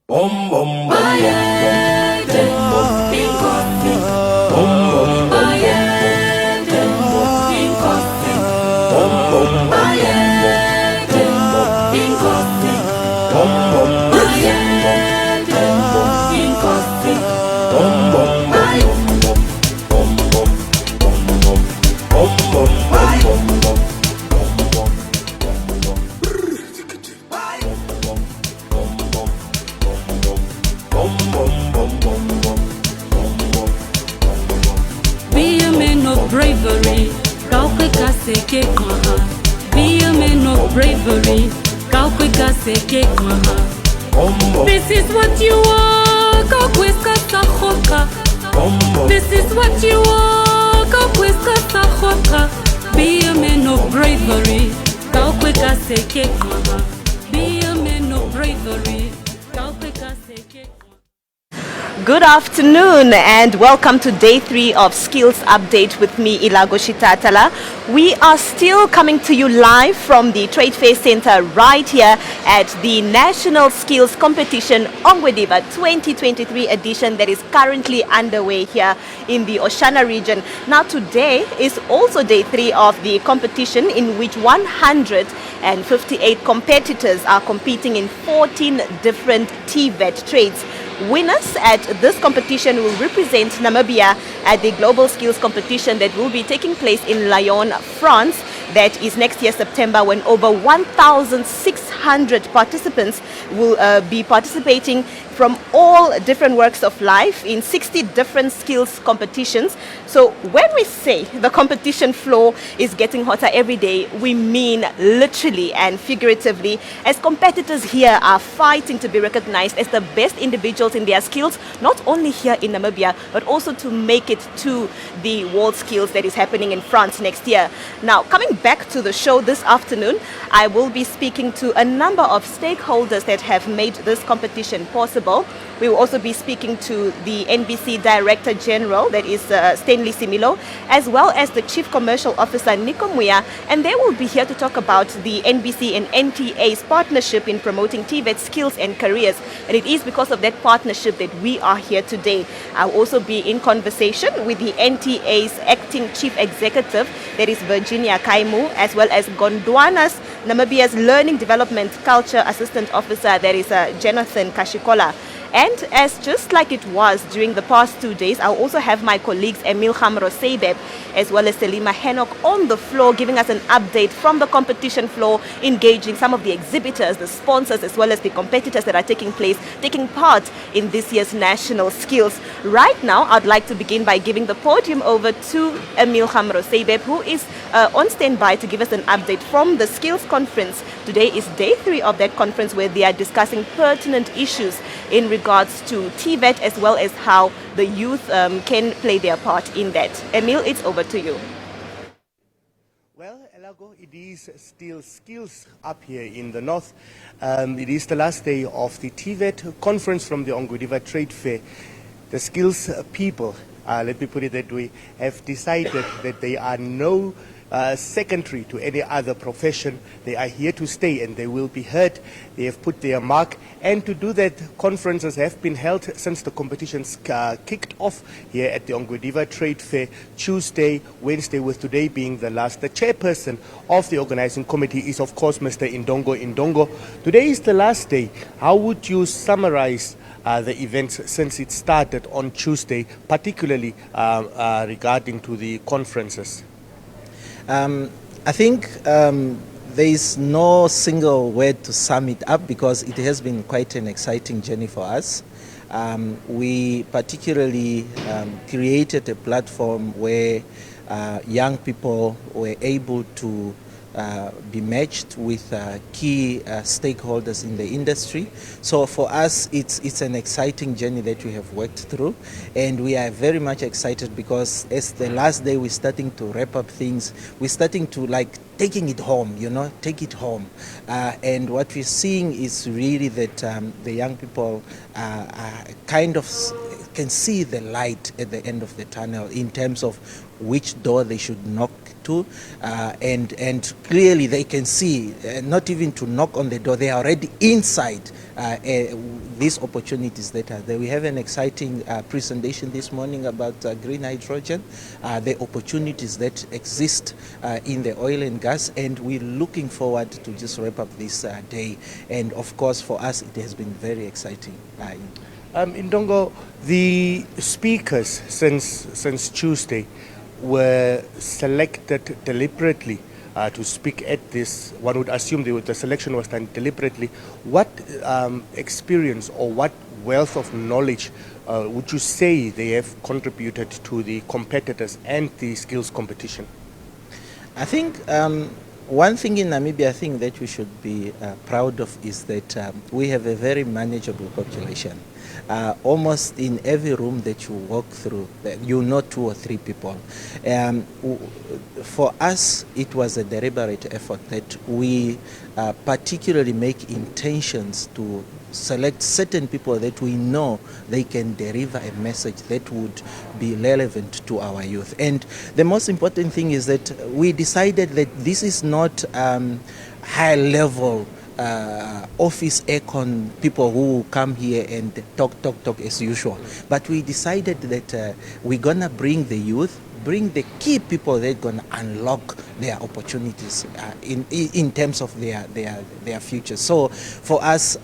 Bom bom bom bom Be a man of bravery, kaukweka seke kwaha. Be a man of bravery, kaukweka seke kwaha. This is what you are, kaukweka sahoka. This is what you are, kaukweka sahoka. Be a man of bravery, kaukweka seke kwaha. Be a man of bravery, kaukweka seke kwaha. Good afternoon and welcome to day 3 of Skills Update with me, Ilago Shitatala. We are still coming to you live from the Trade Fair Center right here at the National Skills Competition Ongwediva 2023 edition that is currently underway here in the Oshana region. Now today is also day 3 of the competition in which 158 competitors are competing in 14 different TVET trades. Winners at this competition will represent Namibia at the Global Skills Competition that will be taking place in Lyon, France. That is next year, September, when over 1,600 participants will be participating from all different works of life in 60 different skills competitions. So when we say the competition floor is getting hotter every day, we mean literally and figuratively, as competitors here are fighting to be recognized as the best individuals in their skills, not only here in Namibia, but also to make it to the World Skills that is happening in France next year. Now, coming back to the show this afternoon, I will be speaking to a number of stakeholders that have made this competition possible. We will also be speaking to the NBC Director General, that is Stanley Similo, as well as the Chief Commercial Officer Nico Muya, and they will be here to talk about the NBC and NTA's partnership in promoting TVET skills and careers. And it is because of that partnership that we are here today. I'll also be in conversation with the NTA's Acting Chief Executive, that is Virginia Kaimu, as well as Gondwana's Namibia's Learning Development Culture Assistant Officer, that is Jonathan Kashikola. And as just like it was during the past 2 days, I'll also have my colleagues Emil Hamrosebeb as well as Selima Henok on the floor giving us an update from the competition floor, engaging some of the exhibitors, the sponsors, as well as the competitors that are taking part in this year's National Skills. Right now, I'd like to begin by giving the podium over to Emil Hamrosebeb, who is on standby to give us an update from the Skills Conference. Today is day 3 of that conference where they are discussing pertinent issues in regards to TVET as well as how the youth can play their part in that. Emil, it's over to you. Well, Elago, it is still skills up here in the north. It is the last day of the TVET conference from the Ongwediva Trade Fair. The skills people, let me put it that way, have decided that they are no secondary to any other profession. They are here to stay and they will be heard. They have put their mark, and to do that, conferences have been held since the competitions kicked off here at the Ongwediva Trade Fair Tuesday, Wednesday, with today being the last. The chairperson of the organizing committee is of course Mr. Indongo. Today is the last day. How would you summarize the events since it started on Tuesday, particularly regarding to the conferences? I think there is no single word to sum it up because it has been quite an exciting journey for us. We particularly created a platform where young people were able to be matched with key stakeholders in the industry. So for us, it's an exciting journey that we have worked through, and we are very much excited because as the last day we're starting to wrap up things, we're starting to taking it home, take it home. And what we're seeing is really that the young people are kind of can see the light at the end of the tunnel in terms of which door they should knock to, and clearly they can see, not even to knock on the door, they are already inside these opportunities that are there. We have an exciting presentation this morning about green hydrogen, the opportunities that exist in the oil and gas, and we're looking forward to just wrap up this day. And of course, for us, it has been very exciting. Indongo, the speakers since Tuesday were selected deliberately to speak at this. One would assume the selection was done deliberately. What experience or what wealth of knowledge would you say they have contributed to the competitors and the skills competition? I think one thing in Namibia I think that we should be proud of is that we have a very manageable population. Almost in every room that you walk through, you know 2 or 3 people. For us, it was a deliberate effort that we particularly make intentions to select certain people that we know they can deliver a message that would be relevant to our youth. And the most important thing is that we decided that this is not high level office econ people who come here and talk as usual. But we decided that we're going to bring the youth, bring the key people that are going to unlock their opportunities in terms of their future. So for us,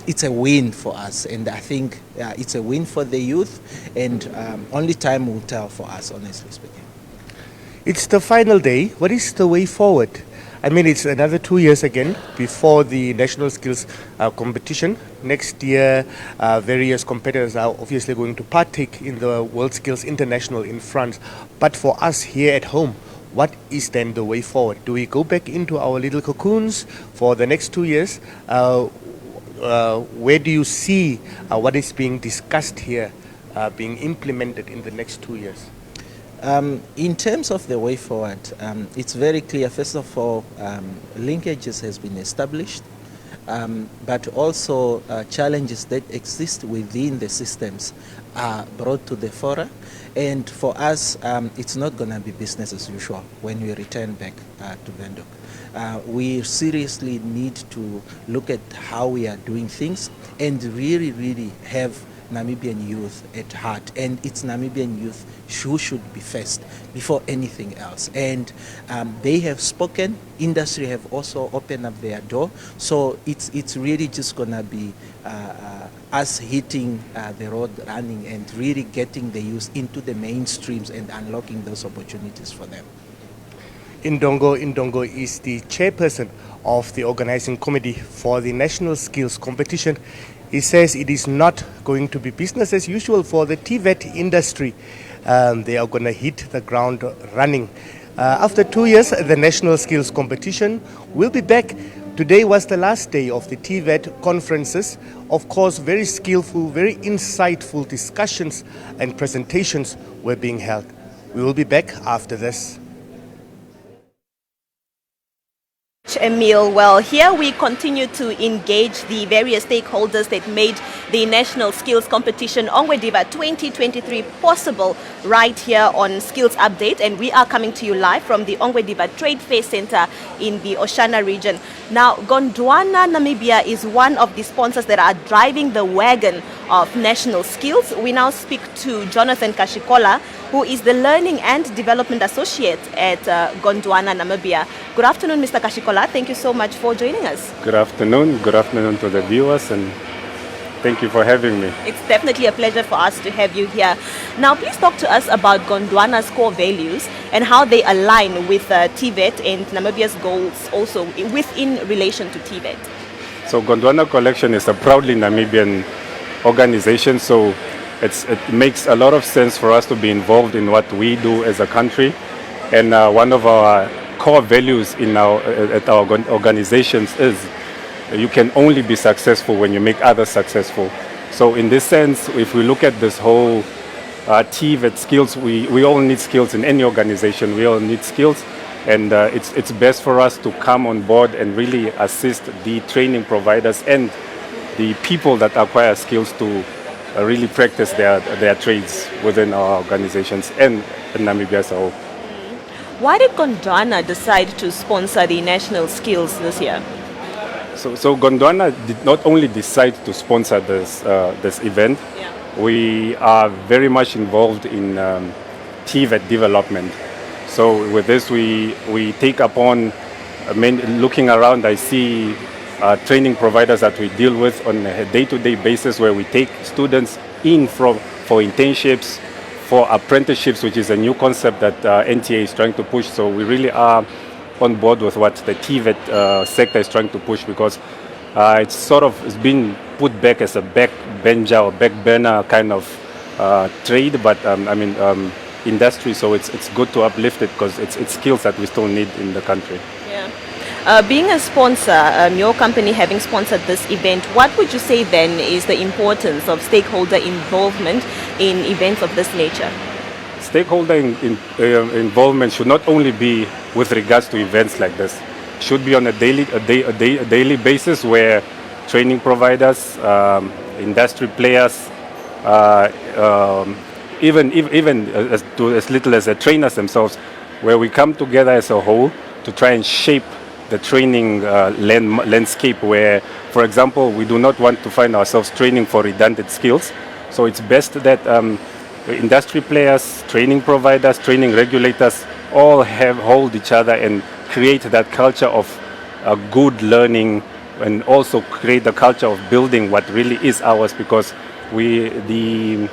it's a win for us, and I think it's a win for the youth, and only time will tell for us, honestly speaking. It's the final day. What is the way forward? I mean, it's another 2 years again before the national skills competition. Next year, various competitors are obviously going to partake in the World Skills International in France. But for us here at home, what is then the way forward? Do we go back into our little cocoons for the next 2 years? Where do you see what is being discussed here being implemented in the next 2 years? In terms of the way forward, it's very clear. First of all, linkages has been established, but also challenges that exist within the systems are brought to the fore. And for us, it's not going to be business as usual when we return back to Windhoek. We seriously need to look at how we are doing things and really have Namibian youth at heart, and it's Namibian youth who should be first before anything else. And they have spoken. Industry have also opened up their door. So it's really just gonna be us hitting the road running and really getting the youth into the mainstreams and unlocking those opportunities for them. Indongo is the chairperson of the organizing committee for the National Skills Competition. He says it is not going to be business as usual for the TVET industry. They are going to hit the ground running. After 2 years, the National Skills Competition will be back. Today was the last day of the TVET conferences. Of course, very skillful, very insightful discussions and presentations were being held. We will be back after this. Emil, well, here we continue to engage the various stakeholders that made the National Skills Competition Ongwediva 2023 possible right here on Skills Update, and we are coming to you live from the Ongwediva Trade Fair Center in the Oshana region. Now, Gondwana Namibia is one of the sponsors that are driving the wagon of national skills. We now speak to Jonathan Kashikola, who is the Learning and Development Associate at Gondwana Namibia. Good afternoon, Mr. Kashikola. Thank you so much for joining us. Good afternoon. Good afternoon to the viewers, and thank you for having me. It's definitely a pleasure for us to have you here. Now, please talk to us about Gondwana's core values and how they align with TVET and Namibia's goals also within relation to TVET. So Gondwana Collection is a proudly Namibian organization, so it makes a lot of sense for us to be involved in what we do as a country. And one of our core values at our organizations is you can only be successful when you make others successful. So in this sense, if we look at this whole TVET skills, we all need skills in any organization. We all need skills, and it's best for us to come on board and really assist the training providers and the people that acquire skills to really practice their trades within our organizations and in Namibia as a whole. Why did Gondwana decide to sponsor the national skills this year? So Gondwana did not only decide to sponsor this event, we are very much involved in TVET development. So with this, we take upon, looking around, I see training providers that we deal with on a day-to-day basis, where we take students in for internships, for apprenticeships, which is a new concept that NTA is trying to push. So we really are on board with what the TVET sector is trying to push, because it's been put back as a backbencher or backburner kind of trade, but industry. So it's good to uplift it, because it's skills that we still need in the country. Being a sponsor, your company having sponsored this event, what would you say then is the importance of stakeholder involvement in events of this nature? Stakeholder involvement should not only be with regards to events like this. It should be on a daily basis, where training providers, industry players, even as little as the trainers themselves, where we come together as a whole to try and shape the training landscape, where, for example, we do not want to find ourselves training for redundant skills. So it's best that industry players, training providers, training regulators all hold each other and create that culture of good learning, and also create the culture of building what really is ours, because the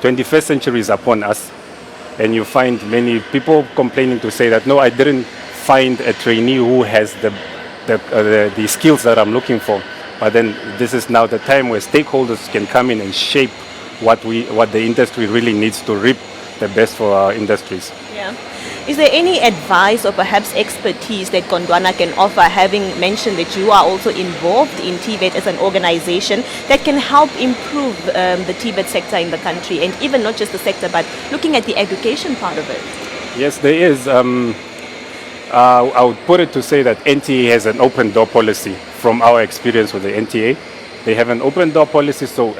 21st century is upon us, and you find many people complaining to say that, no, I didn't find a trainee who has the skills that I'm looking for. But then this is now the time where stakeholders can come in and shape what the industry really needs to reap the best for our industries. Is there any advice or perhaps expertise that Gondwana can offer, having mentioned that you are also involved in TVET as an organization, that can help improve the TVET sector in the country, and even not just the sector, but looking at the education part of it? Yes, there is. I would put it to say that NTA has an open door policy. From our experience with the NTA, they have an open door policy, so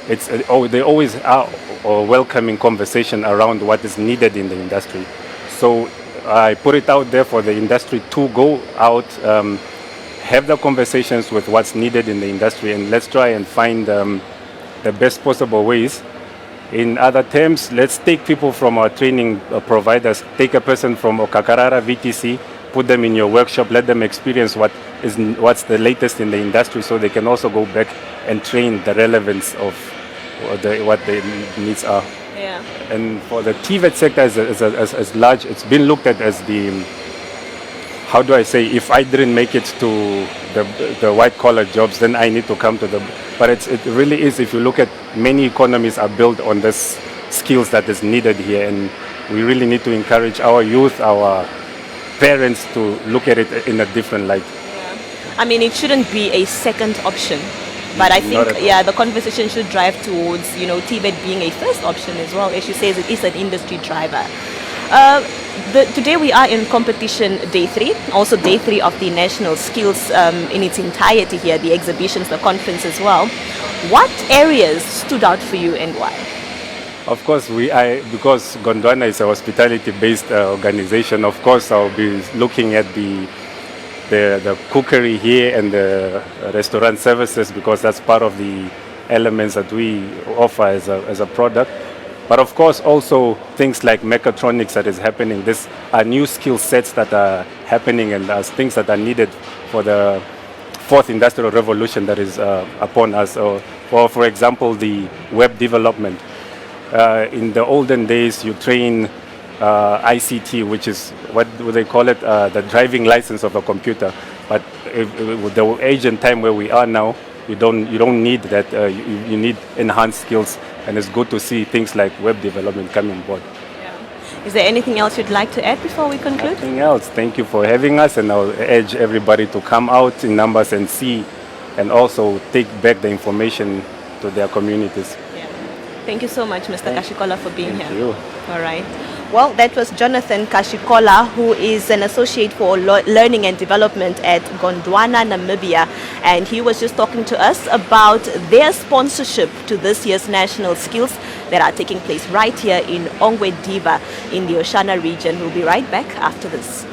they always are a welcoming conversation around what is needed in the industry. So I put it out there for the industry to go out, have the conversations with what's needed in the industry, and let's try and find the best possible ways. In other terms, let's take people from our training providers, take a person from Okakarara VTC, put them in your workshop, let them experience what's the latest in the industry, so they can also go back and train the relevance of what the needs are. And for the TVET sector as large, it's been looked at as how do I say, if I didn't make it to the white collar jobs, then I need to come to but it really is, if you look at, many economies are built on this skills that is needed here, and we really need to encourage our youth, our parents, to look at it in a different light. I mean, it shouldn't be a second option, but I think the conversation should drive towards TVET being a first option as well. As she says, it is an industry driver. Today we are in competition day 3, also day 3 of the national skills in its entirety here, the exhibitions, the conference as well. What areas stood out for you and why? Of course, because Gondwana is a hospitality-based organization, of course I'll be looking at the cookery here and the restaurant services, because that's part of the elements that we offer as a product. But of course, also things like mechatronics that is happening. These are new skill sets that are happening, and as things that are needed for the 4th industrial revolution that is upon us. Or for example, the web development. In the olden days, you train ICT, which is, what do they call it, the driving license of a computer. But with the age and time where we are now, you don't need that. You need enhanced skills, and it's good to see things like web development coming on board. Is there anything else you'd like to add before we conclude? Nothing else. Thank you for having us, and I'll urge everybody to come out in numbers and see, and also take back the information to their communities. Thank you so much, Mr. Kashikola, for being here. Thank you. All right. Well, that was Jonathan Kashikola, who is an associate for learning and development at Gondwana, Namibia. and he was just talking to us about their sponsorship to this year's national skills that are taking place right here in Ongwe Diva in the Oshana region. We'll be right back after this.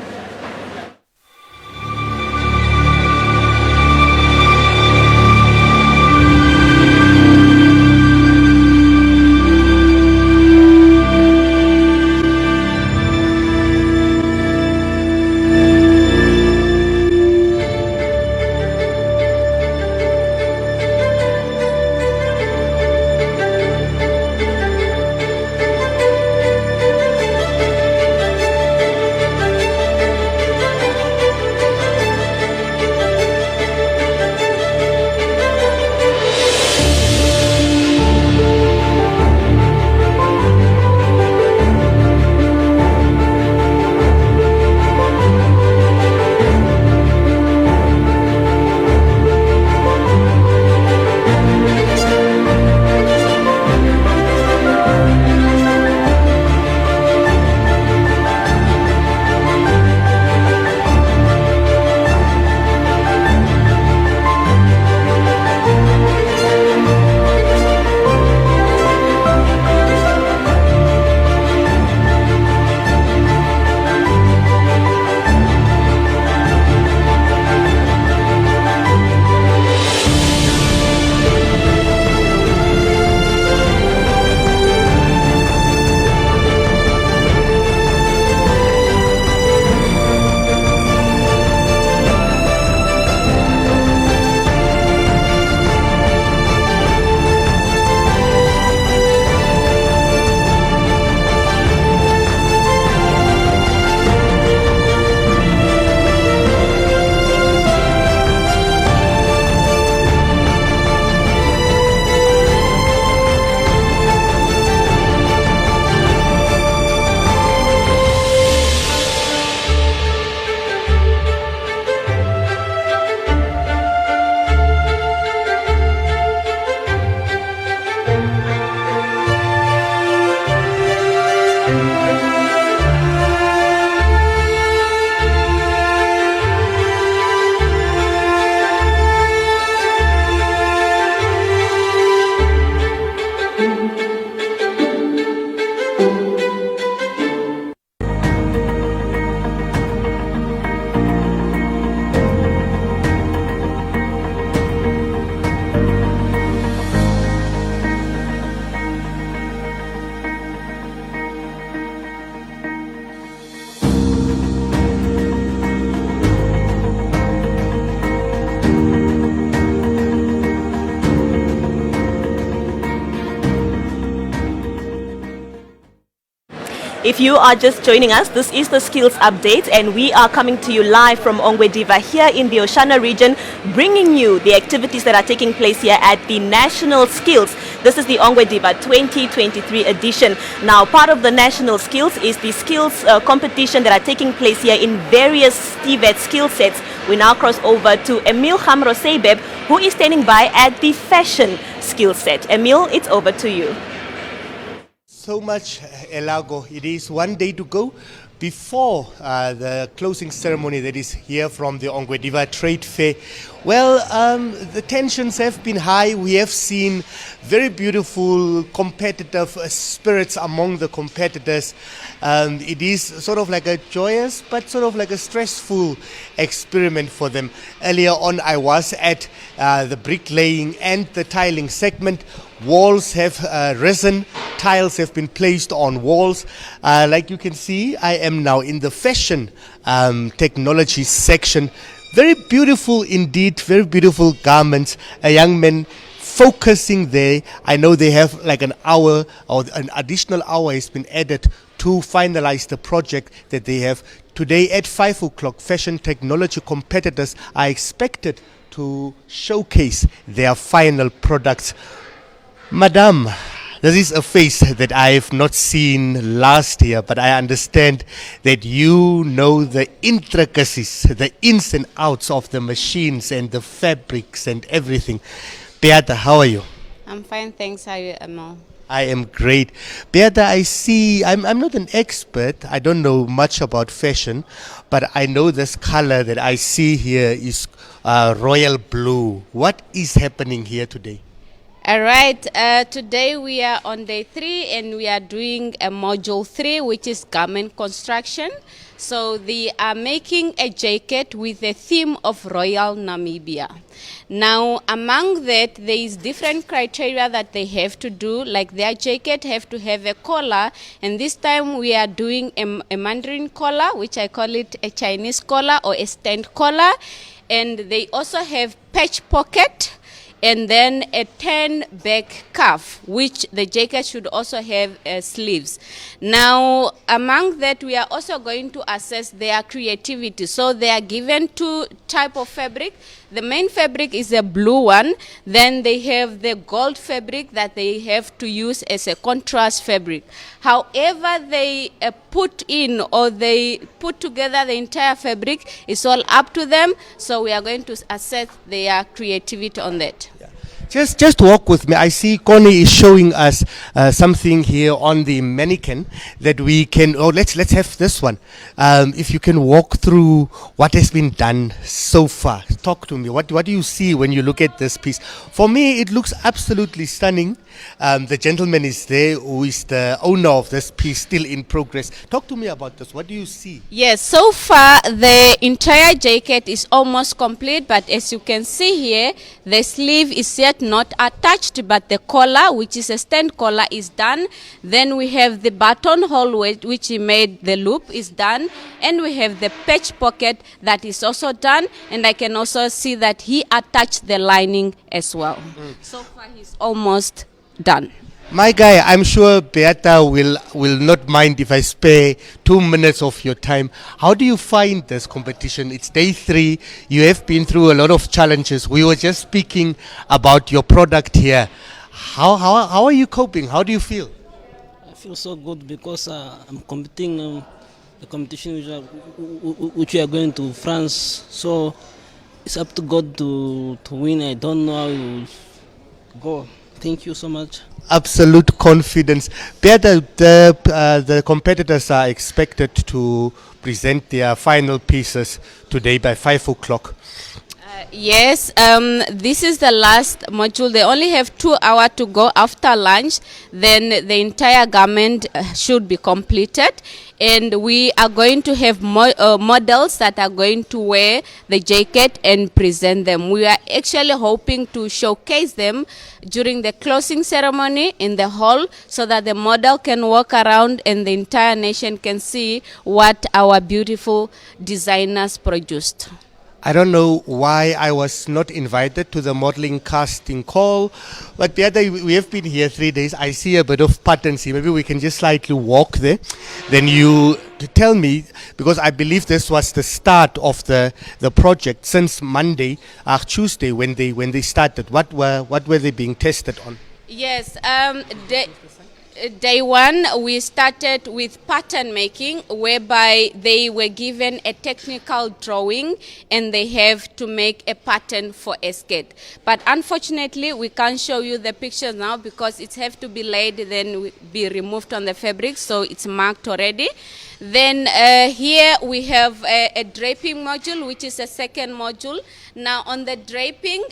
If you are just joining us, this is the Skills Update, and we are coming to you live from Ongwe Diva here in the Oshana region, bringing you the activities that are taking place here at the National Skills. This is the Ongwe Diva 2023 edition. Now, part of the National Skills is the skills competition that are taking place here in various TVET skill sets. We now cross over to Emil Hamrosebeb, who is standing by at the fashion skill set. Emil, it's over to you. So much, Elago. It is one day to go before the closing ceremony that is here from the Ongwe Diva Trade Fair. Well, the tensions have been high. We have seen very beautiful competitive spirits among the competitors. It is sort of like a joyous but sort of like a stressful experiment for them. Earlier on, I was at the bricklaying and the tiling segment. Walls have risen, tiles have been placed on walls. Like you can see, I am now in the fashion technology section. Very beautiful indeed, very beautiful garments. A young man focusing there. I know they have like an hour or an additional hour has been added to finalize the project that they have. Today at 5 o'clock, fashion technology competitors are expected to showcase their final products. Madam, this is a face that I have not seen last year, but I understand that you know the intricacies, the ins and outs of the machines and the fabrics and everything. Beata, how are you? I'm fine, thanks. How are you, Emil? I am great. Beata, I see, I'm not an expert. I don't know much about fashion, but I know this color that I see here is royal blue. What is happening here today? All right, today we are on day 3 and we are doing a module 3, which is garment construction. So they are making a jacket with a theme of Royal Namibia. Now, among that, there is different criteria that they have to do, like their jacket have to have a collar, and this time we are doing a Mandarin collar, which I call it a Chinese collar or a stand collar, and they also have patch pocket, and then a 10 back cuff, which the jacket should also have sleeves. Now, among that, we are also going to assess their creativity. So they are given 2 type of fabric. The main fabric is a blue one. Then they have the gold fabric that they have to use as a contrast fabric. However, they put in or they put together the entire fabric, it's all up to them. So we are going to assess their creativity on that. Just walk with me. I see Connie is showing us something here on the mannequin that we can. Oh, let's have this one. If you can walk through what has been done so far. Talk to me. What do you see when you look at this piece? For me, it looks absolutely stunning. The gentleman is there who is the owner of this piece, still in progress. Talk to me about this. What do you see? Yes, so far the entire jacket is almost complete, but as you can see here, the sleeve is yet not attached, but the collar, which is a stand collar, is done. Then we have the buttonhole, which he made the loop, is done, and we have the patch pocket that is also done, and I can also see that he attached the lining as well. So far he's almost done. My guy, I'm sure Beata will not mind if I spare 2 minutes of your time. How do you find this competition? It's day 3. You have been through a lot of challenges. We were just speaking about your product here. How are you coping? How do you feel? I feel so good because I'm competing the competition which we are going to France. So it's up to God to win. I don't know how it will go. Thank you so much. Absolute confidence. Beata, the competitors are expected to present their final pieces today by 5 o'clock. Yes, this is the last module. They only have 2 hours to go after lunch. Then the entire garment should be completed. And we are going to have models that are going to wear the jacket and present them. We are actually hoping to showcase them during the closing ceremony in the hall so that the model can walk around and the entire nation can see what our beautiful designers produced. I don't know why I was not invited to the modeling casting call, but Beata, we have been here 3 days. I see a bit of patterns here. Maybe we can just slightly walk there. Then you tell me, because I believe this was the start of the project since Monday or Tuesday when they started. What were they being tested on? Yes, Day 1, we started with pattern making, whereby they were given a technical drawing and they have to make a pattern for a skirt. But unfortunately, we can't show you the pictures now because it has to be laid, then be removed on the fabric, so it's marked already. Then here we have a draping module, which is a second module. Now on the draping,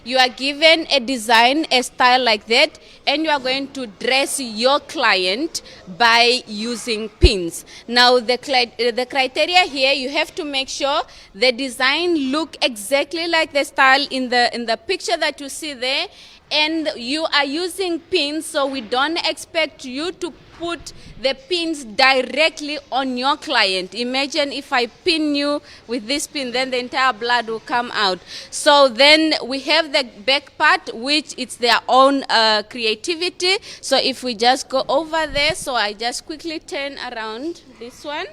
you are given a design, a style like that, and you are going to dress your client by using pins. Now the criteria here, you have to make sure the design look exactly like the style in the picture that you see there, and you are using pins, so we don't expect you to put the pins directly on your client. Imagine if I pin you with this pin, then the entire blood will come out. So then we have the back part, which it's their own creativity. So if we just go over there, so I just quickly turn around this one.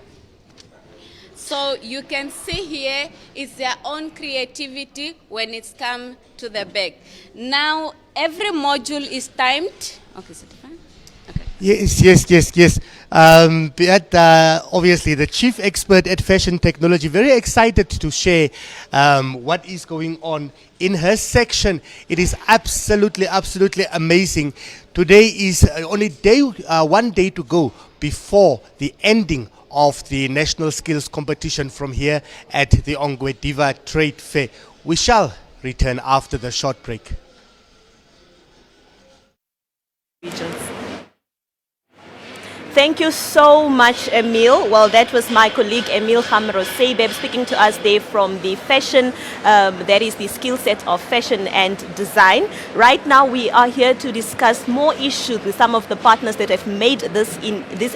So you can see here, it's their own creativity when it's come to the back. Now, every module is timed. Okay, is it fine? Okay. Yes. Obviously, the chief expert at fashion technology, very excited to share what is going on in her section. It is absolutely amazing. Today is only one day to go before the ending of the National Skills Competition from here at the Ongwe Diva Trade Fair. We shall return after the short break. Thank you so much, Emil. Well, that was my colleague Emil Hamro Seibeb speaking to us there from the fashion, that is the skill set of fashion and design. Right now, we are here to discuss more issues with some of the partners that have made this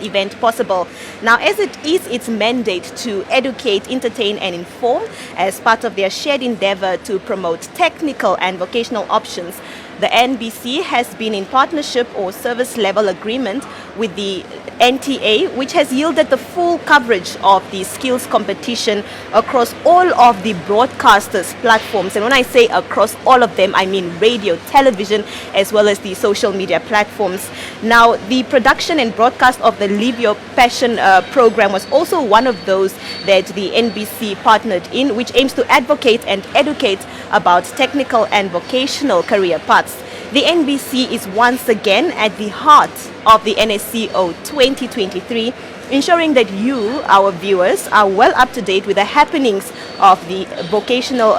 event possible. Now, as it is its mandate to educate, entertain, and inform as part of their shared endeavor to promote technical and vocational options, the NBC has been in partnership or service level agreement with the NTA, which has yielded the full coverage of the skills competition across all of the broadcasters' platforms. And when I say across all of them, I mean radio, television, as well as the social media platforms. Now, the production and broadcast of the Live Your Passion program was also one of those that the NBC partnered in, which aims to advocate and educate about technical and vocational career paths. The NBC is once again at the heart of the NSCO 2023, ensuring that you, our viewers, are well up to date with the happenings of the vocational,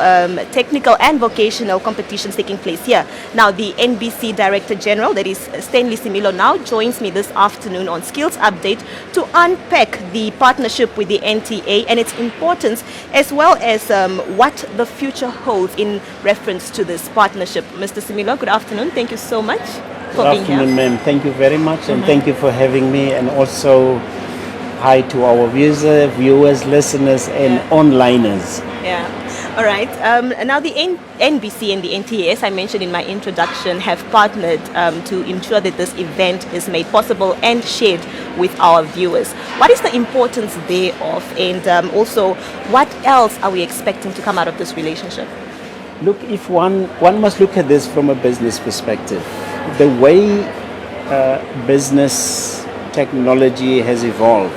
technical and vocational competitions taking place here. Now, the NBC Director General, that is Stanley Similo, now joins me this afternoon on Skills Update to unpack the partnership with the NTA and its importance, as well as what the future holds in reference to this partnership. Mr. Similo, good afternoon. Thank you so much for being here. Good afternoon, ma'am. Thank you very much, and thank you for having me, and also hi to our viewers, listeners, and onliners. Yeah. All right. Now, the NBC and the NTA, as I mentioned in my introduction, have partnered to ensure that this event is made possible and shared with our viewers. What is the importance thereof, and also what else are we expecting to come out of this relationship? Look, if one must look at this from a business perspective. The way business technology has evolved,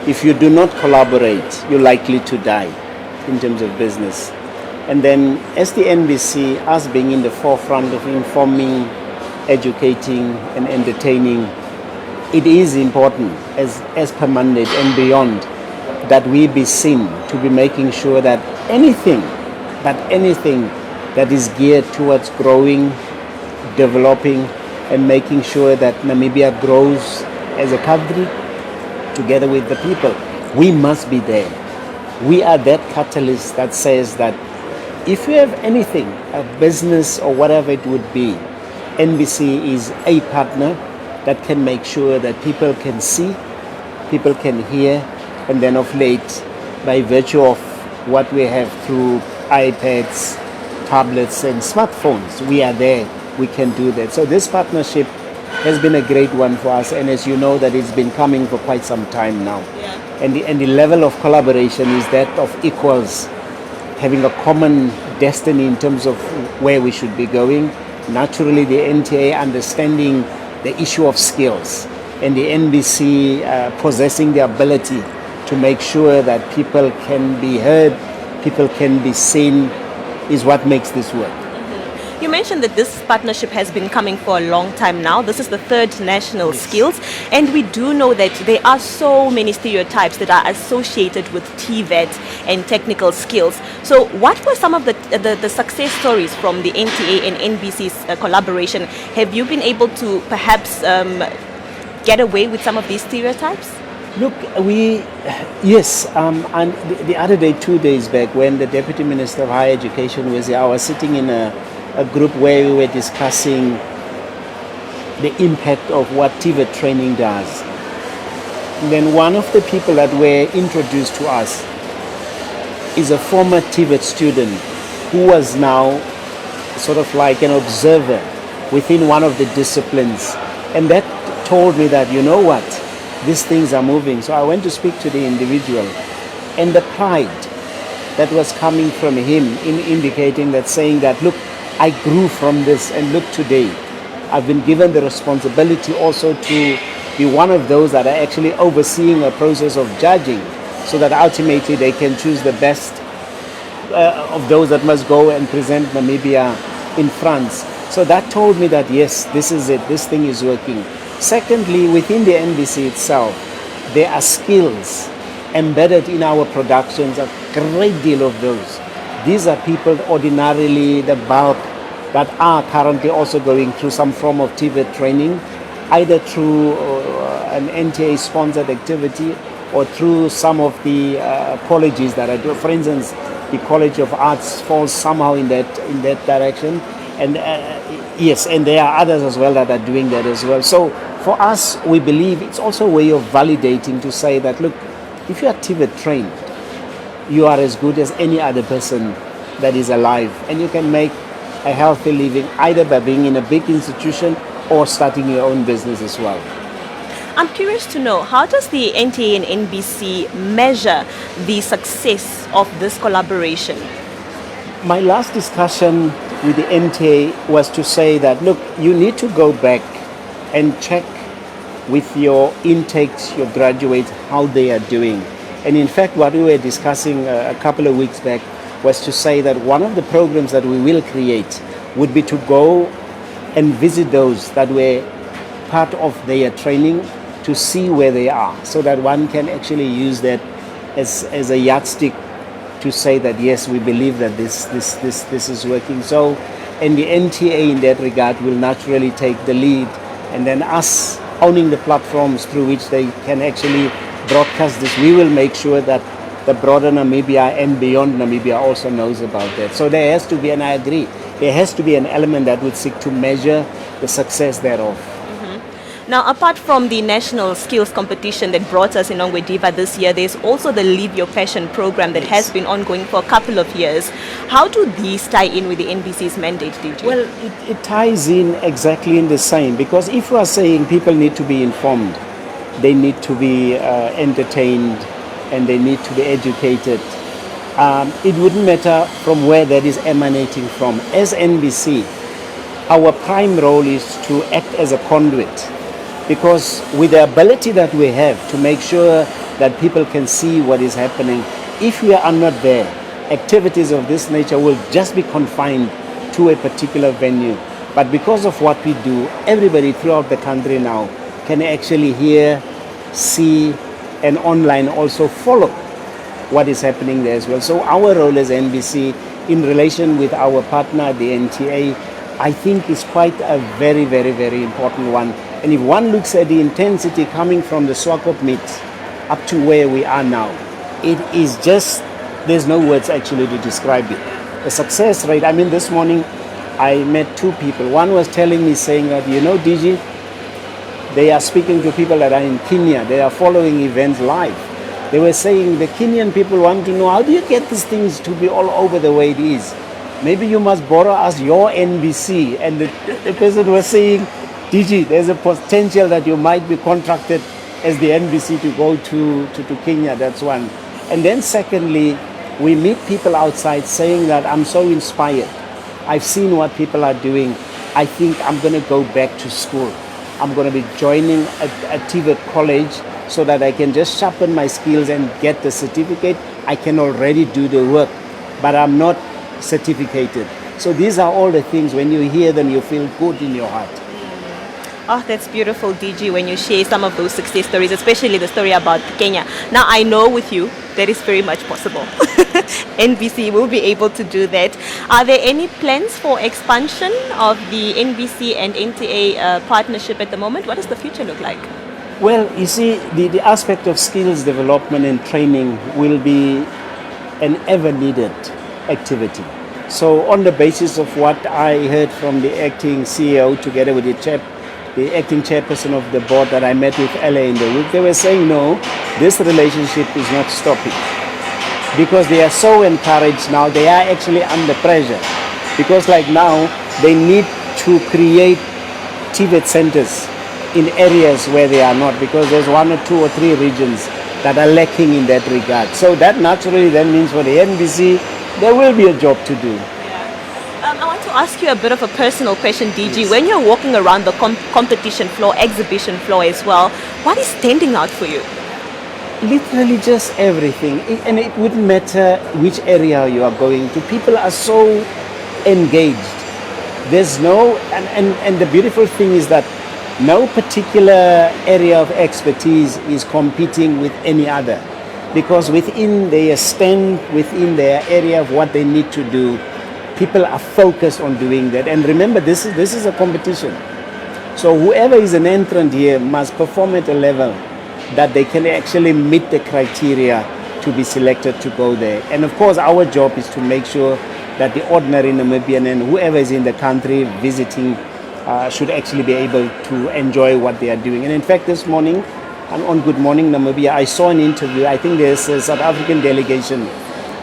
if you do not collaborate, you're likely to die in terms of business. And then as the NBC, us being in the forefront of informing, educating and entertaining, it is important as per mandate and beyond that we be seen to be making sure that anything that is geared towards growing, developing and making sure that Namibia grows as a country together with the people, we must be there. We are that catalyst that says that if you have anything, a business or whatever it would be, NBC is a partner that can make sure that people can see, people can hear, and then of late, by virtue of what we have through iPads, tablets and smartphones, we are there, we can do that. So this partnership has been a great one for us, and as you know that it's been coming for quite some time now. Yeah. And the level of collaboration is that of equals, having a common destiny in terms of where we should be going. Naturally, the NTA understanding the issue of skills, and the NBC possessing the ability to make sure that people can be heard, people can be seen, is what makes this work. You mentioned that this partnership has been coming for a long time now. This is the third national skills, and we do know that there are so many stereotypes that are associated with TVET and technical skills. So what were some of the success stories from the NTA and NBC's collaboration? Have you been able to perhaps get away with some of these stereotypes? Look, yes, and the other day, 2 days back, when the Deputy Minister of Higher Education was here, I was sitting in a group where we were discussing the impact of what TVET training does. And then one of the people that were introduced to us is a former TVET student who was now sort of like an observer within one of the disciplines. And that told me that, you know what, these things are moving. So I went to speak to the individual, and the pride that was coming from him in indicating that, saying that, look, I grew from this, and look today, I've been given the responsibility also to be one of those that are actually overseeing a process of judging, so that ultimately they can choose the best of those that must go and present Namibia in France. So that told me that yes, this is it, this thing is working. Secondly, within the NBC itself, there are skills embedded in our productions, a great deal of those. These are people ordinarily, the bulk, that are currently also going through some form of TVET training, either through an NTA-sponsored activity or through some of the colleges that are doing. For instance, the College of Arts falls somehow in that direction. And yes, and there are others as well that are doing that as well. So for us, we believe it's also a way of validating to say that, look, if you are TVET trained, you are as good as any other person that is alive, and you can make a healthy living either by being in a big institution or starting your own business as well. I'm curious to know, how does the NTA and NBC measure the success of this collaboration? My last discussion with the NTA was to say that, look, you need to go back and check with your intakes, your graduates, how they are doing. And in fact, what we were discussing a couple of weeks back was to say that one of the programs that we will create would be to go and visit those that were part of their training to see where they are, so that one can actually use that as a yardstick to say that yes, we believe that this is working. So, and the NTA in that regard will naturally take the lead, and then us owning the platforms through which they can actually broadcast this, we will make sure that the broader Namibia and beyond Namibia also knows about that. So there has to be, and I agree, there has to be an element that would seek to measure the success thereof. Now, apart from the national skills competition that brought us in Ongwediva this year, there's also the Live Your Passion program that has been ongoing for a couple of years. How do these tie in with the NBC's mandate, DJ? Well, it ties in exactly in the same, because if we are saying people need to be informed, they need to be entertained, and they need to be educated, it wouldn't matter from where that is emanating from. As NBC, our prime role is to act as a conduit, because with the ability that we have to make sure that people can see what is happening, if we are not there, activities of this nature will just be confined to a particular venue. But because of what we do, everybody throughout the country now can actually hear, see, and online also follow what is happening there as well. So our role as NBC in relation with our partner, the NTA, I think is quite a very, very, very important one. And if one looks at the intensity coming from the Swakop meet up to where we are now, it is just, there's no words actually to describe it. The success rate, I mean, this morning I met two people. One was telling me, saying that, you know, DG, they are speaking to people that are in Kenya. They are following events live. They were saying the Kenyan people want to know, how do you get these things to be all over the way it is? Maybe you must borrow us your NBC. And the person was saying, DG, there's a potential that you might be contracted as the NBC to go to Kenya. That's one. And then secondly, we meet people outside saying that I'm so inspired. I've seen what people are doing. I think I'm going to go back to school. I'm going to be joining a TVET college so that I can just sharpen my skills and get the certificate. I can already do the work, but I'm not certificated. So these are all the things, when you hear them, you feel good in your heart. Oh, that's beautiful, DG, when you share some of those success stories, especially the story about Kenya. Now, I know with you, that is very much possible. NBC will be able to do that. Are there any plans for expansion of the NBC and NTA partnership at the moment? What does the future look like? Well, you see, the aspect of skills development and training will be an ever-needed activity. So on the basis of what I heard from the acting CEO together with the acting chairperson of the board that I met with LA in the week, they were saying, no, this relationship is not stopping. Because they are so encouraged now, they are actually under pressure. Because like now, they need to create TVET centers in areas where they are not, because there's 1 or 2 or 3 regions that are lacking in that regard. So that naturally then means for the NBC, there will be a job to do. I want to ask you a bit of a personal question, DG. When you're walking around the competition floor, exhibition floor as well, what is standing out for you? Literally just everything. And it wouldn't matter which area you are going to. People are so engaged. There's no, and the beautiful thing is that no particular area of expertise is competing with any other, because within their stand, within their area of what they need to do, people are focused on doing that. And remember, this is a competition. So whoever is an entrant here must perform at a level that they can actually meet the criteria to be selected to go there. And of course, our job is to make sure that the ordinary Namibian and whoever is in the country visiting should actually be able to enjoy what they are doing. And in fact, this morning, on Good Morning Namibia, I saw an interview. I think there's a South African delegation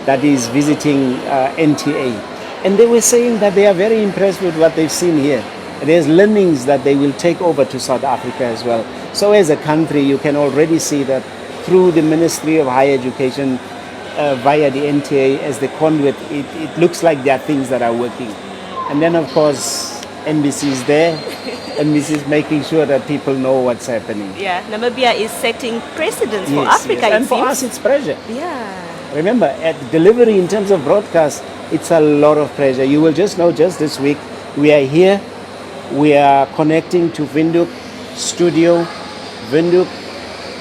that is visiting NTA. And they were saying that they are very impressed with what they've seen here. There's learnings that they will take over to South Africa as well. So as a country, you can already see that through the Ministry of Higher Education, via the NTA as the conduit, it looks like there are things that are working. And then, of course, NBC is there. NBC is making sure that people know what's happening. Yeah, Namibia is setting precedents for Africa. Yes. And for us, it's pressure. Yeah. Remember, at delivery in terms of broadcast, it's a lot of pressure. You will just know just this week, we are here. We are connecting to Windhoek Studio, Windhoek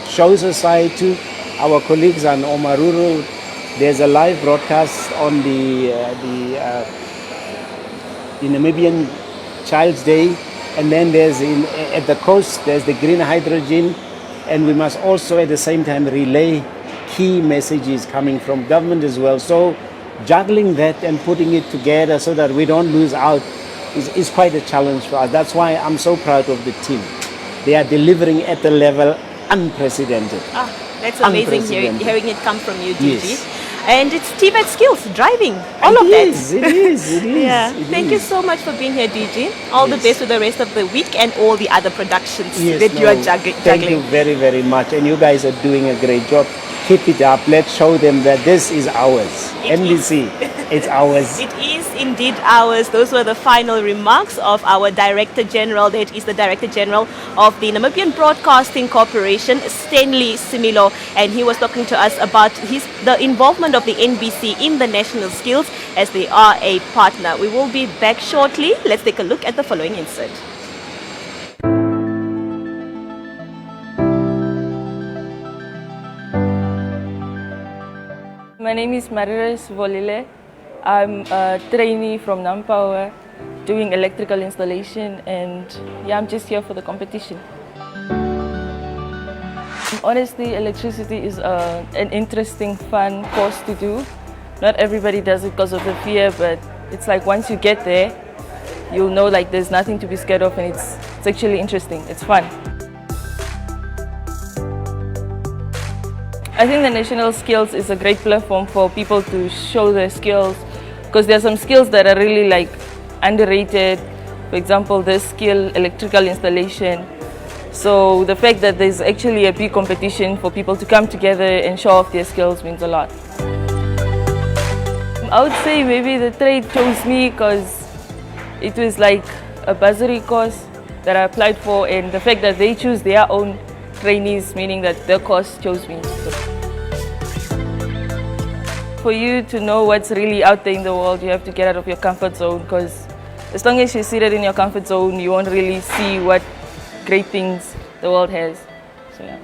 Show Society. Our colleagues on Omaruru, there's a live broadcast on the Namibian Child's Day. And then there's at the coast, there's the green hydrogen. And we must also at the same time relay key messages coming from government as well. So juggling that and putting it together so that we don't lose out is quite a challenge for us. That's why I'm so proud of the team. They are delivering at a level unprecedented. That's amazing hearing it come from you, DG. Yes. And it's TVET skills, driving, all of that. It is. Yeah. Thank you so much for being here, DG. All the best with the rest of the week and all the other productions that you are juggling. Thank you very, very much. And you guys are doing a great job. Keep it up. Let's show them that this is ours. NBC, it's ours. It is indeed ours. Those were the final remarks of our Director General. That is the Director General of the Namibian Broadcasting Corporation, Stanley Similo, and he was talking to us about the involvement of the NBC in the national skills as they are a partner. We will be back shortly. Let's take a look at the following insert. My name is Marius Volile. I'm a trainee from Nampower doing electrical installation, and I'm just here for the competition. Honestly, electricity is an interesting, fun course to do. Not everybody does it because of the fear, but it's like once you get there, you'll know like there's nothing to be scared of, and it's actually interesting. It's fun. I think the National Skills is a great platform for people to show their skills, because there are some skills that are really like underrated. For example, this skill, electrical installation. So the fact that there's actually a big competition for people to come together and show off their skills means a lot. I would say maybe the trade chose me because it was like a bursary course that I applied for, and the fact that they choose their own trainees, meaning that their course chose me. For you to know what's really out there in the world, you have to get out of your comfort zone, because as long as you're seated in your comfort zone, you won't really see what great things the world has. So, yeah.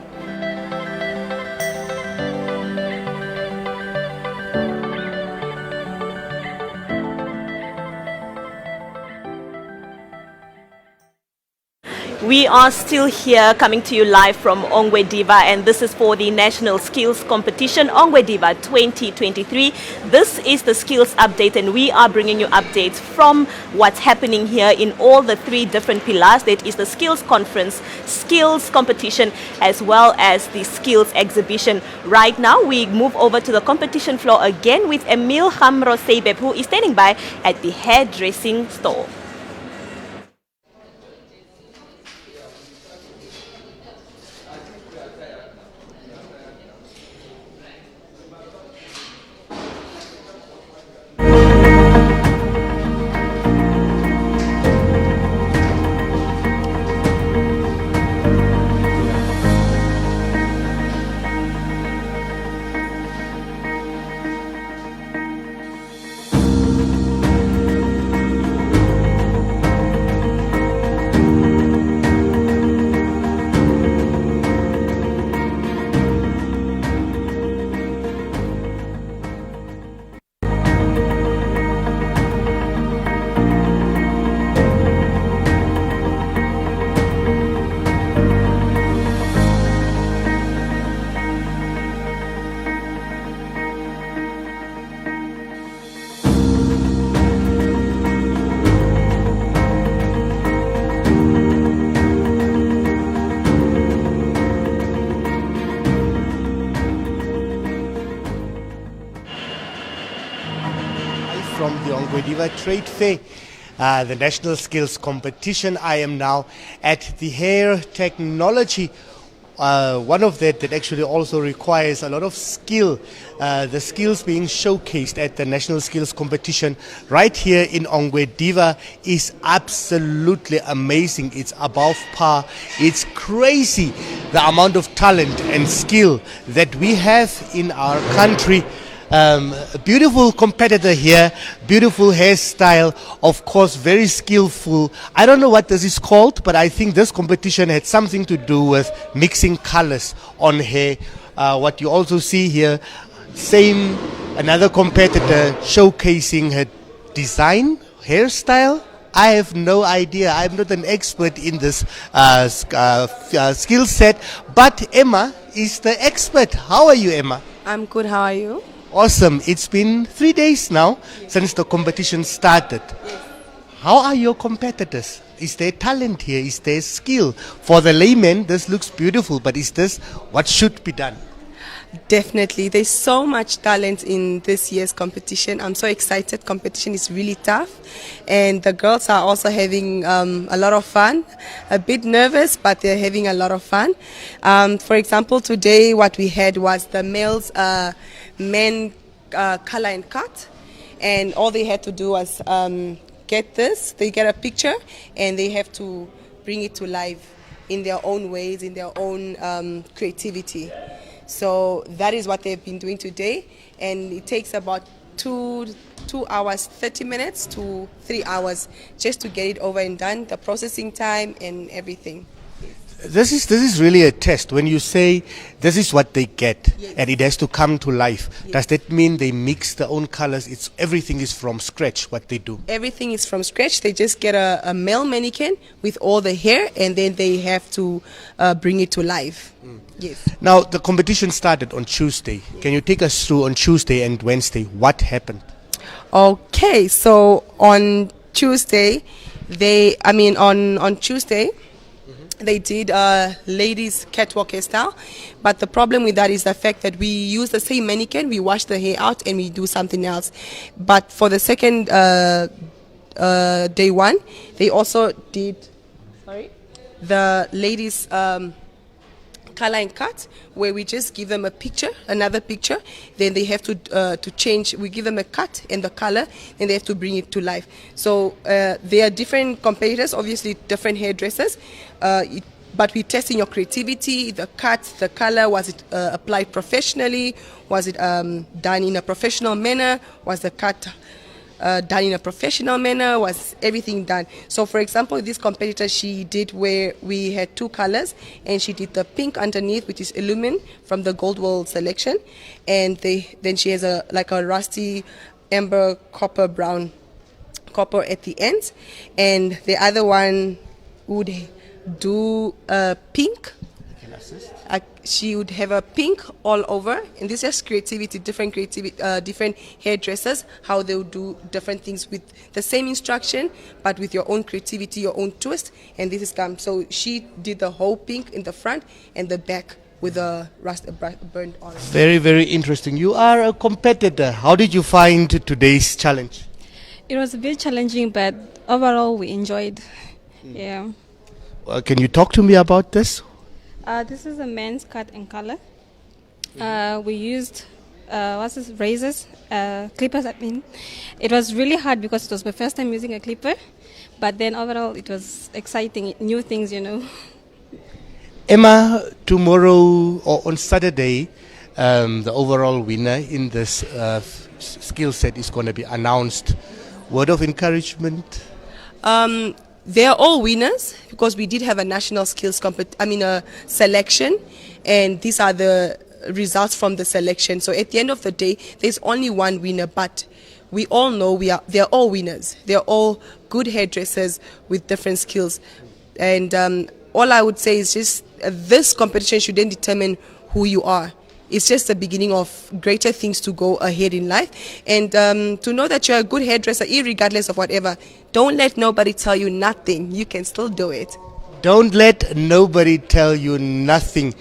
We are still here coming to you live from Ongwe Diva, and this is for the National Skills Competition, Ongwe Diva 2023. This is the skills update, and we are bringing you updates from what's happening here in all the three different pillars. That is the skills conference, skills competition, as well as the skills exhibition. Right now, we move over to the competition floor again with Emil Hamro Seibeb, who is standing by at the hairdressing store. from the Ongwediva Trade Fair, the National Skills Competition. I am now at the hair technology, one of that actually also requires a lot of skill. The skills being showcased at the National Skills Competition right here in Ongwediva is absolutely amazing. It's above par. It's crazy the amount of talent and skill that we have in our country. A beautiful competitor here, beautiful hairstyle, of course very skillful. I don't know what this is called, but I think this competition had something to do with mixing colors on hair. What you also see here, another competitor showcasing her design, hairstyle. I have no idea. I'm not an expert in this skill set, but Emma is the expert. How are you, Emma? I'm good. How are you? Awesome. It's been 3 days now since the competition started. How are your competitors? Is there talent here? Is there skill? For the layman, this looks beautiful, but is this what should be done? Definitely. There's so much talent in this year's competition. I'm so excited. Competition is really tough. And the girls are also having a lot of fun. A bit nervous, but they're having a lot of fun. For example, today what we had was the men color and cut. And all they had to do was get this. They get a picture and they have to bring it to life in their own ways, in their own creativity. So that is what they've been doing today, and it takes about 2 hours 30 minutes to 3 hours just to get it over and done, the processing time and everything. This is really a test. When you say this is what they get, yes, and it has to come to life, yes, does that mean they mix their own colors? Everything is from scratch what they do? Everything is from scratch. They just get a male mannequin with all the hair, and then they have to bring it to life. Yes. Now the competition started on Tuesday. Can you take us through on Tuesday and Wednesday what happened? Okay, so on Tuesday, on Tuesday, they did ladies catwalk hairstyle, but the problem with that is the fact that we use the same mannequin, we wash the hair out and we do something else. But for the second day one, they also did the ladies color and cut, where we just give them a picture, another picture, then they have to change. We give them a cut and the color, and they have to bring it to life. So there are different competitors, obviously different hairdressers, but we're testing your creativity, the cut, the color. Was it applied professionally? Was it done in a professional manner? Was the cut done in a professional manner? Was everything done? So for example, this competitor, she did where we had 2 colors, and she did the pink underneath, which is Illumin from the Gold World selection, and then she has a rusty amber copper brown copper at the ends, and the other one would do a pink. She would have a pink all over, and this is creativity, different hairdressers, how they would do different things with the same instruction, but with your own creativity, your own twist, and this is come. So she did the whole pink in the front and the back with a burnt orange. Very, very interesting. You are a competitor. How did you find today's challenge? It was a bit challenging, but overall we enjoyed. Yeah. Can you talk to me about this? This is a men's cut and color. We used razors, clippers. It was really hard because it was my first time using a clipper, but then overall it was exciting, new things, Emma, tomorrow or on Saturday, the overall winner in this skill set is going to be announced. Word of encouragement? They are all winners because we did have a national skills selection, and these are the results from the selection. So at the end of the day, there's only one winner, but we all know they're all winners. They're all good hairdressers with different skills, and all I would say is just this competition shouldn't determine who you are. It's just the beginning of greater things to go ahead in life, and to know that you're a good hairdresser, irregardless of whatever. Don't let nobody tell you nothing. You can still do it. Don't let nobody tell you nothing.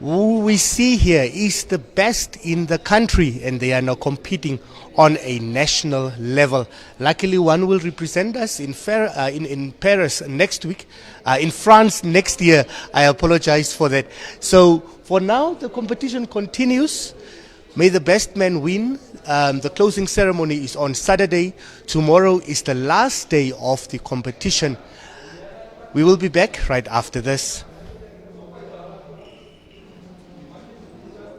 who we see here is the best in the country, and they are now competing on a national level. Luckily, one will represent us in Paris next week, in France next year. I apologize for that. So for now, the competition continues. May the best man win. The closing ceremony is on Saturday. Tomorrow is the last day of the competition. We will be back right after this.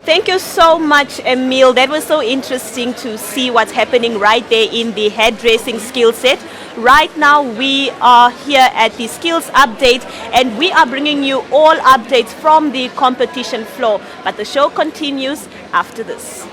Thank you so much, Emil. That was so interesting to see what's happening right there in the hairdressing skill set. Right now, we are here at the skills update, and we are bringing you all updates from the competition floor. But the show continues after this.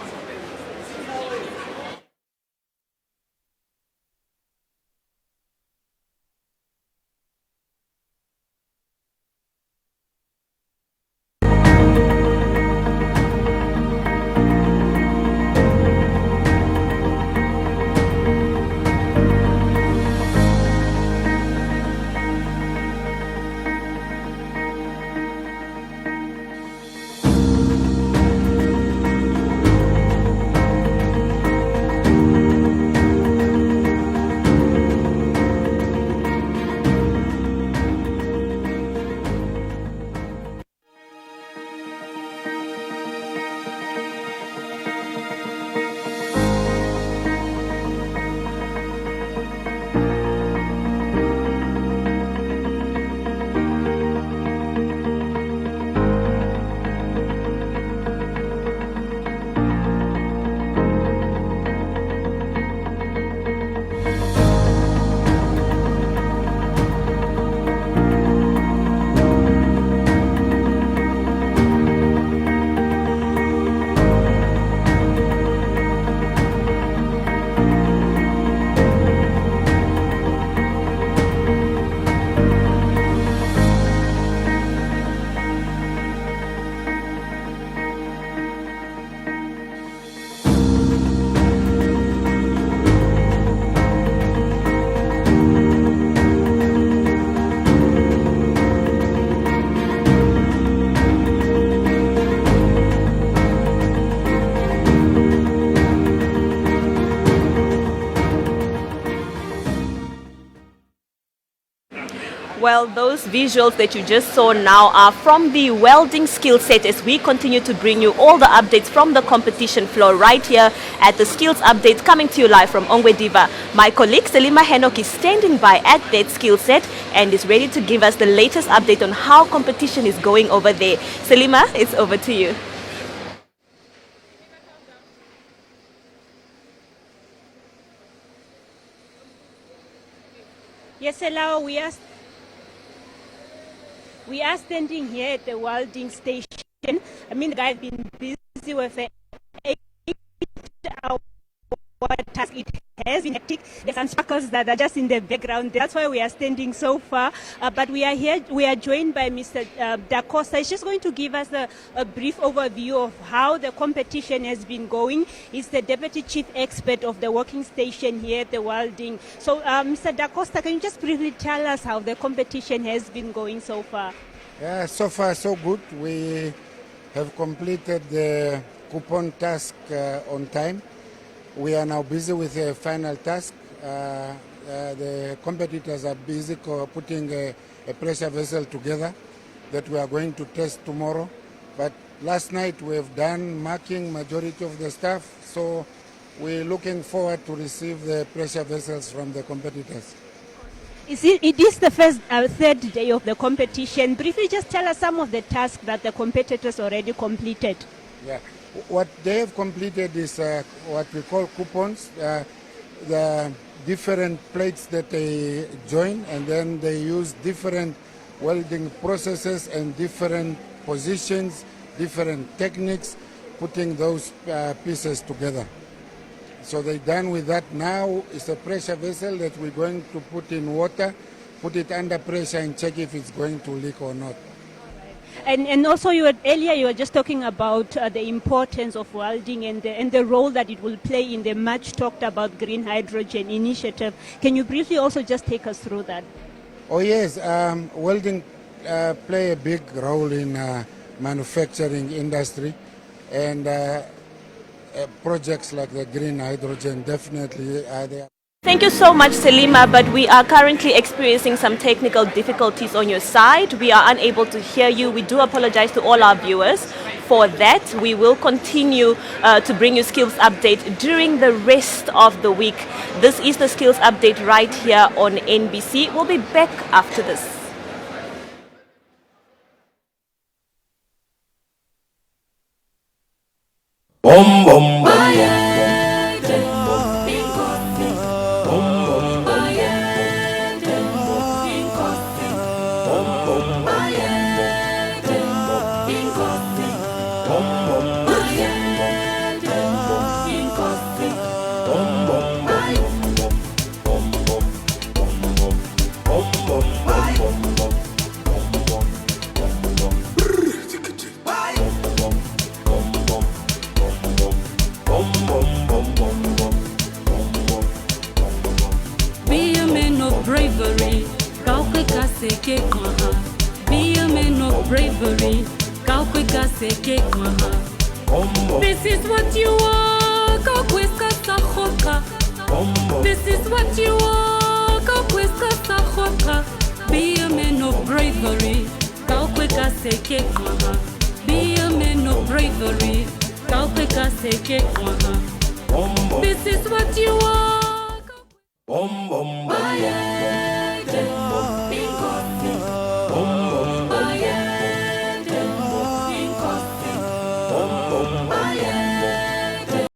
Well, those visuals that you just saw now are from the welding skill set, as we continue to bring you all the updates from the competition floor right here at the skills update, coming to you live from Ongwe Diva. My colleague Selima Henok is standing by at that skill set and is ready to give us the latest update on how competition is going over there. Selima, it's over to you. Yes, hello. We are standing here at the welding station. I mean, I've been busy with an 8-hour task. It has been hectic. There's some sparkles that are just in the background. That's why we are standing so far. But we are here. We are joined by Mr. Da Costa. He's just going to give us a brief overview of how the competition has been going. He's the Deputy Chief Expert of the working station here at the welding. So, Mr. Da Costa, can you just briefly tell us how the competition has been going so far? Yeah, so far so good. We have completed the coupon task on time. We are now busy with the final task. The competitors are busy putting a pressure vessel together that we are going to test tomorrow. But last night we have done marking majority of the stuff, so we're looking forward to receive the pressure vessels from the competitors. It is the third day of the competition. Briefly, just tell us some of the tasks that the competitors already completed. Yeah, what they have completed is what we call coupons. The different plates that they join, and then they use different welding processes and different positions, different techniques, putting those pieces together. So they're done with that. Now it's a pressure vessel that we're going to put in water, put it under pressure and check if it's going to leak or not. And also earlier you were just talking about the importance of welding and the role that it will play in the much talked about green hydrogen initiative. Can you briefly also just take us through that? Oh yes, welding play a big role in manufacturing industry, and projects like the green hydrogen definitely are there. Thank you so much, Selima, but we are currently experiencing some technical difficulties on your side. We are unable to hear you. We do apologize to all our viewers for that. We will continue to bring you skills update during the rest of the week. This is the skills update right here on NBC. We'll be back after this. Bom bom bom. Be a man of bravery, kaukweka seke kwaha. Be a man of bravery, kaukweka seke kwaha. This is what you are, kaukweka sahoka. This is what you are, kaukweka sahoka. Be a man of bravery, kaukweka seke kwaha. Be a man of bravery, kaukweka seke kwaha. This is what you are. Bom bom bom.